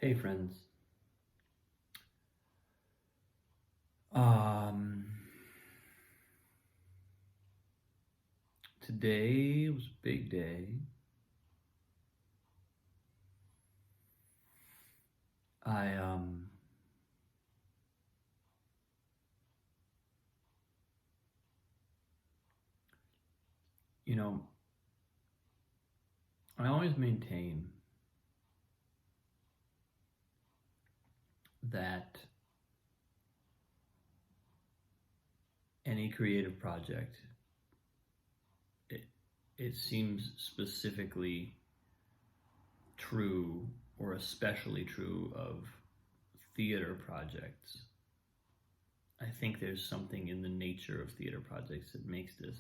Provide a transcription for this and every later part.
Hey friends. Um, Today was a big day. I you know, I always maintain that any creative project, it it seems specifically true or especially true of theater projects. I think there's something in the nature of theater projects that makes this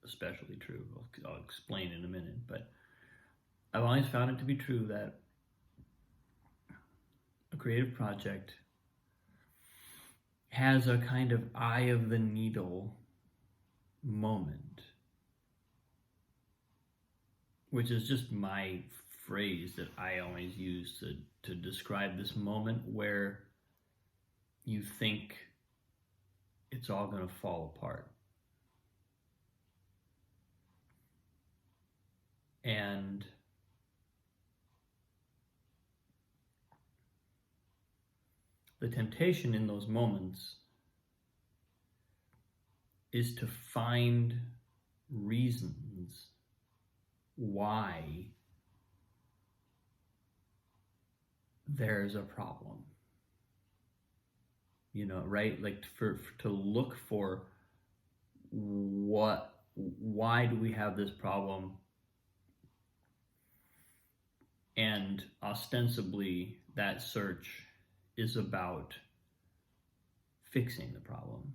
especially true. I'll explain in a minute, but I've always found it to be true that a creative project has a kind of eye of the needle moment, which is just my phrase that I always use to describe this moment where you think it's all going to fall apart. And the temptation in those moments is to find reasons why there's a problem. Right? Like to look for why do we have this problem? And ostensibly, that search is about fixing the problem.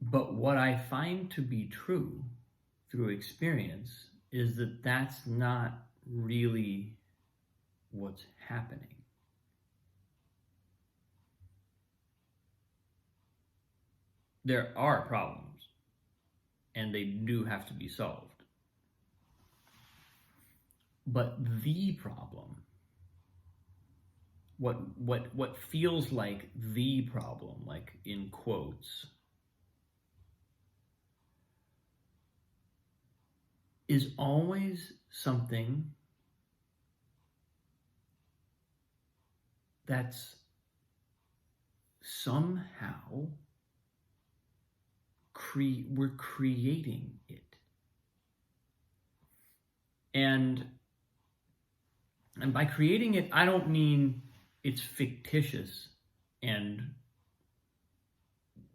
But what I find to be true through experience is that that's not really what's happening. There are problems, and they do have to be solved. But the problem, what feels like the problem, like in quotes, is always something that's somehow we're creating it. And by creating it, I don't mean it's fictitious and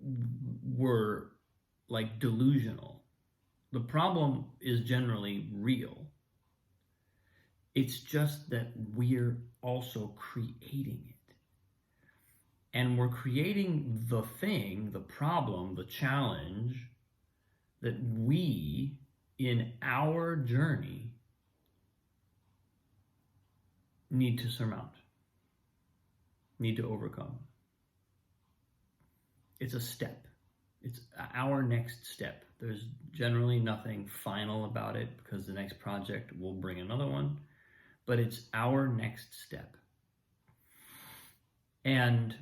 we're like delusional. The problem is generally real. It's just that we're also creating it. And we're creating the thing, the problem, the challenge that we, in our journey, need to surmount, need to overcome. It's a step. It's our next step. There's generally nothing final about it because the next project will bring another one, but it's our next step. And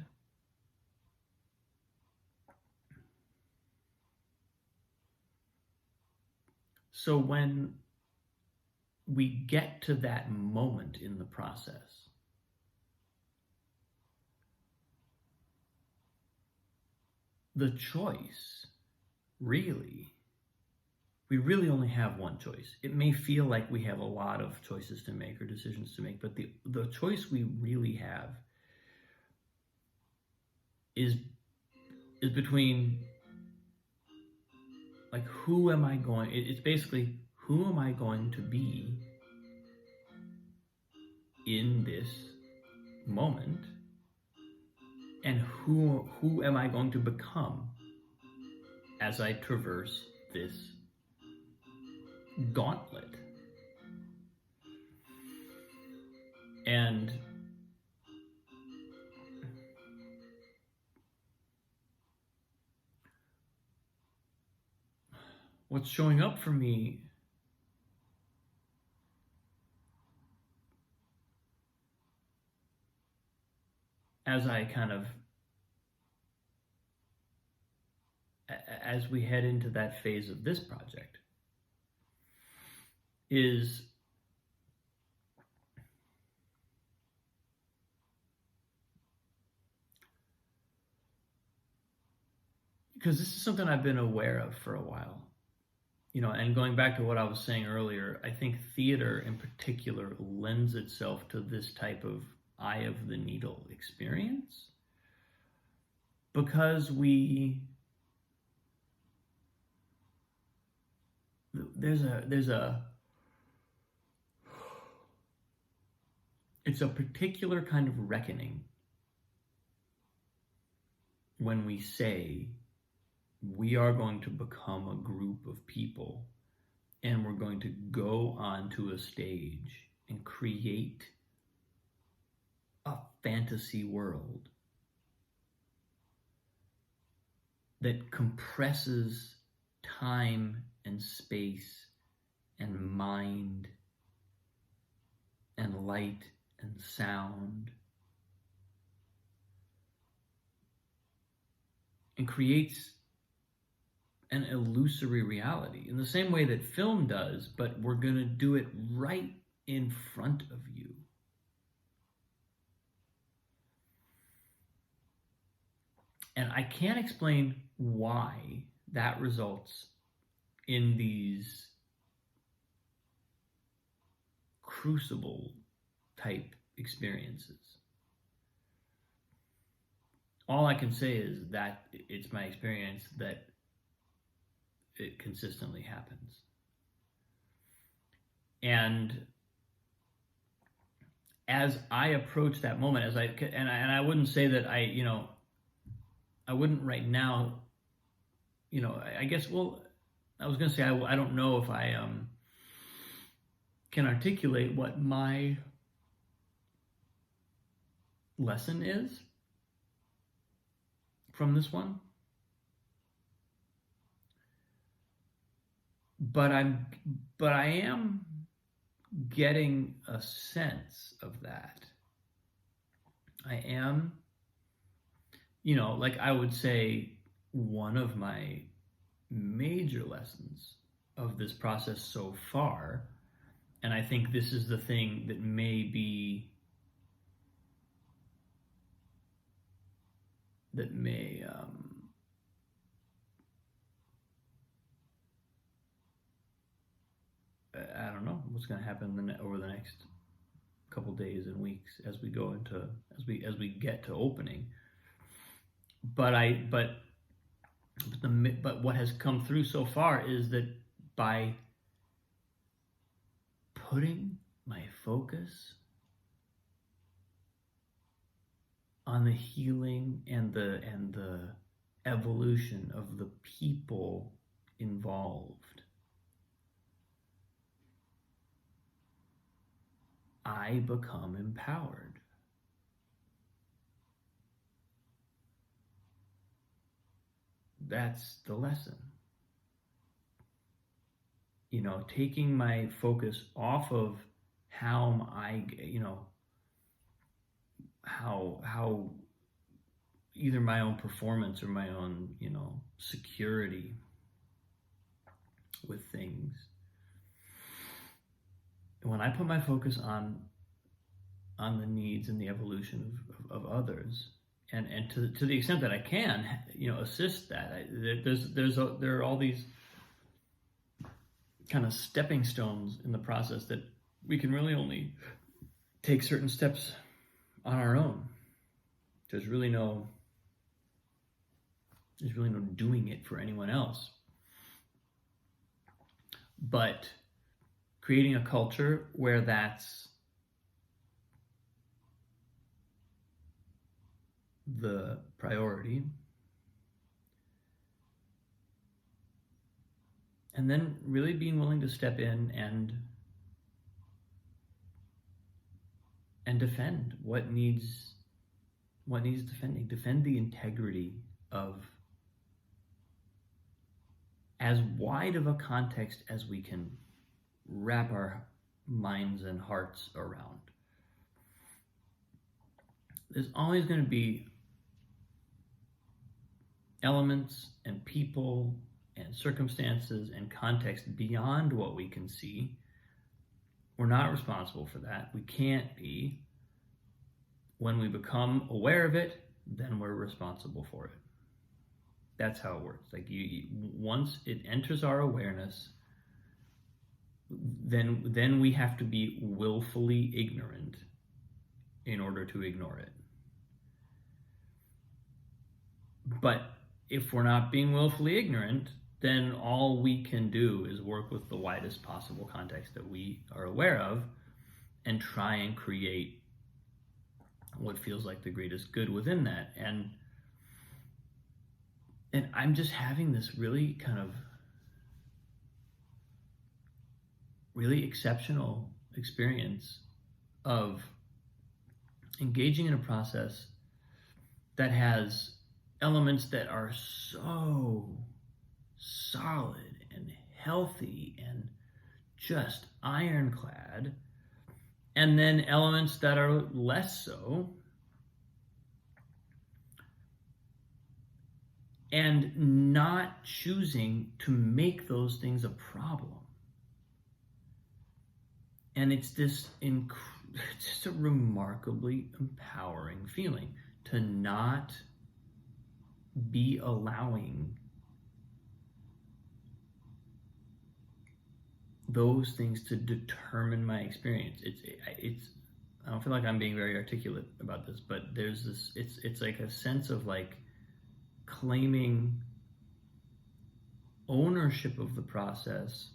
so when we get to that moment in the process, the choice, really, we really only have one choice. It may feel like we have a lot of choices to make or decisions to make, but the choice we really have is between, like, who am I going, it's basically, who am I going to be in this moment, and who am I going to become as I traverse this gauntlet. And what's showing up for me as I kind of, as we head into that phase of this project, is because this is something I've been aware of for a while. And going back to what I was saying earlier, I think theater in particular lends itself to this type of eye of the needle experience because it's a particular kind of reckoning when we say we are going to become a group of people and we're going to go onto a stage and create a fantasy world that compresses time and space and mind and light and sound and creates an illusory reality in the same way that film does, but we're going to do it right in front of you. And I can't explain why that results in these crucible type experiences. All I can say is that it's my experience that it consistently happens. And as I approach that moment, I wouldn't say that I wouldn't right now, I guess, well, I was going to say, I don't know if I can articulate what my lesson is from this one. But I am getting a sense of that. I am, like I would say one of my major lessons of this process so far, and I think this is the thing that may I don't know what's going to happen over the next couple days and weeks as we go into as we get to opening. But what has come through so far is that by putting my focus on the healing and the evolution of the people involved, I become empowered. That's the lesson. Taking my focus off of how how either my own performance or my own, security with things. When I put my focus on the needs and the evolution of others, and to the extent that I can, assist that. There are all these kind of stepping stones in the process that we can really only take certain steps on our own. There's really no doing it for anyone else. But creating a culture where that's the priority, and then really being willing to step in and defend what needs defending. Defend the integrity of as wide of a context as we can wrap our minds and hearts around. there's always going to be elements and people and circumstances and context beyond what we can see. We're not responsible for that. We can't be. When we become aware of it, then we're responsible for it. That's how it works. Like once it enters our awareness, then we have to be willfully ignorant in order to ignore it. But if we're not being willfully ignorant, then all we can do is work with the widest possible context that we are aware of and try and create what feels like the greatest good within that. And I'm just having this really kind of really exceptional experience of engaging in a process that has elements that are so solid and healthy and just ironclad, and then elements that are less so, and not choosing to make those things a problem. And it's just a remarkably empowering feeling to not be allowing those things to determine my experience. It's I don't feel like I'm being very articulate about this, but there's this, it's like a sense of like claiming ownership of the process,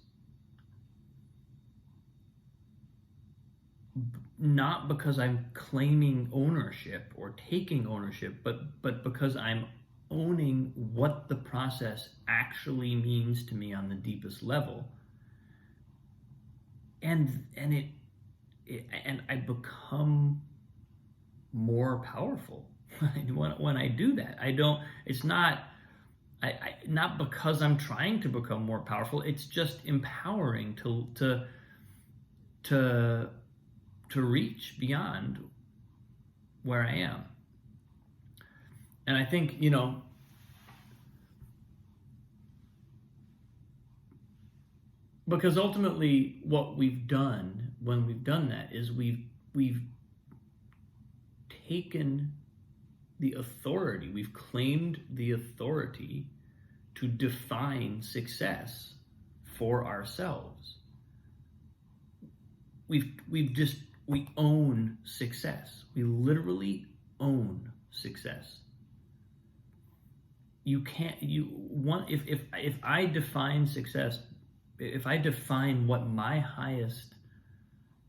not because I'm claiming ownership or taking ownership, but because I'm owning what the process actually means to me on the deepest level. And I become more powerful when I do that. It's not not because I'm trying to become more powerful. It's just empowering to reach beyond where I am. And I think, because ultimately what we've done when we've done that is we've taken the authority, we've claimed the authority to define success for ourselves. We own success. We literally own success. If I define success, if I define what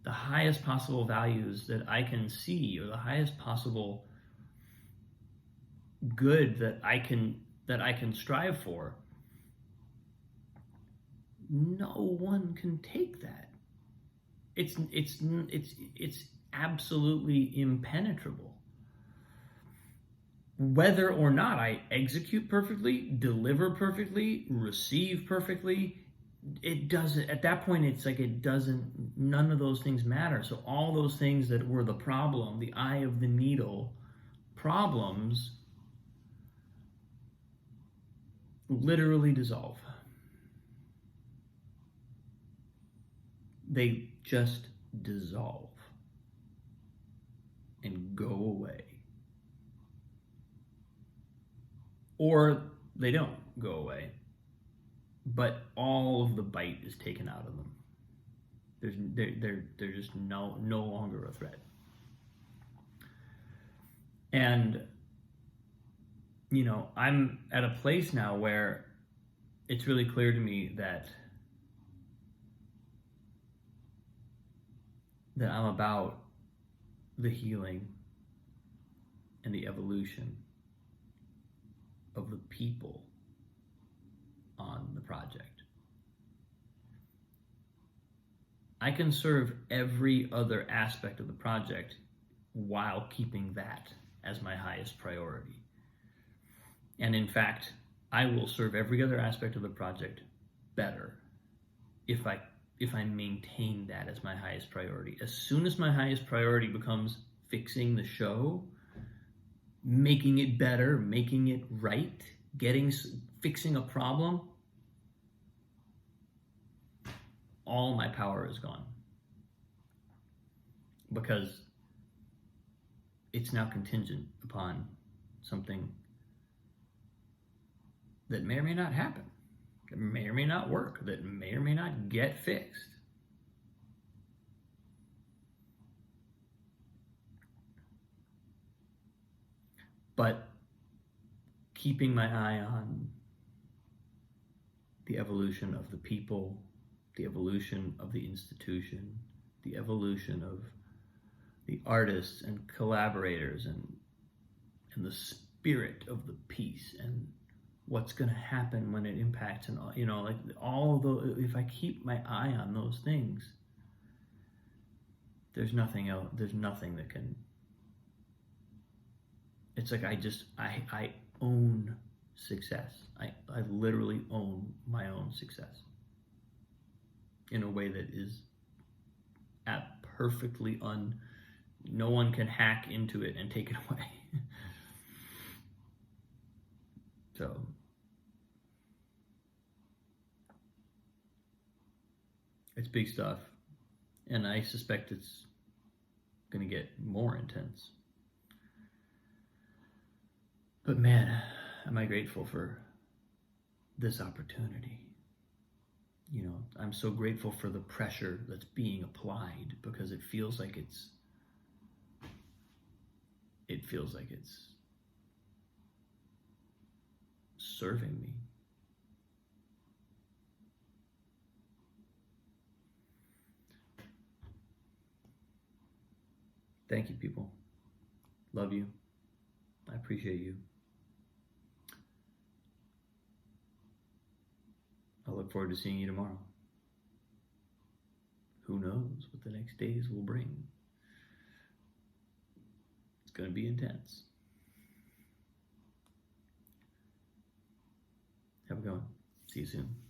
the highest possible values that I can see, or the highest possible good that I can strive for, no one can take that. It's absolutely impenetrable. Whether or not I execute perfectly, deliver perfectly, receive perfectly, it doesn't, at that point, it's like none of those things matter. So all those things that were the problem, the eye of the needle problems, literally dissolve. They just dissolve and go away. Or they don't go away, but all of the bite is taken out of them. They're just no longer a threat. And I'm at a place now where it's really clear to me that I'm about the healing and the evolution of the people on the project. I can serve every other aspect of the project while keeping that as my highest priority. And in fact, I will serve every other aspect of the project better if I maintain that as my highest priority. As soon as my highest priority becomes fixing the show, making it better, making it right, fixing a problem, all my power is gone. Because it's now contingent upon something that may or may not happen, that may or may not work, that may or may not get fixed. But keeping my eye on the evolution of the people, the evolution of the institution, the evolution of the artists and collaborators, and the spirit of the piece, and what's going to happen when it impacts, and like all of those. If I keep my eye on those things, there's nothing else. There's nothing that can. It's like I own success. I literally own my own success in a way that is perfectly no one can hack into it and take it away. So it's big stuff, and I suspect it's going to get more intense. But man, am I grateful for this opportunity. I'm so grateful for the pressure that's being applied, because it feels like it's serving me. Thank you, people. Love you. I appreciate you. I look forward to seeing you tomorrow. Who knows what the next days will bring? It's going to be intense. Have a good one. See you soon.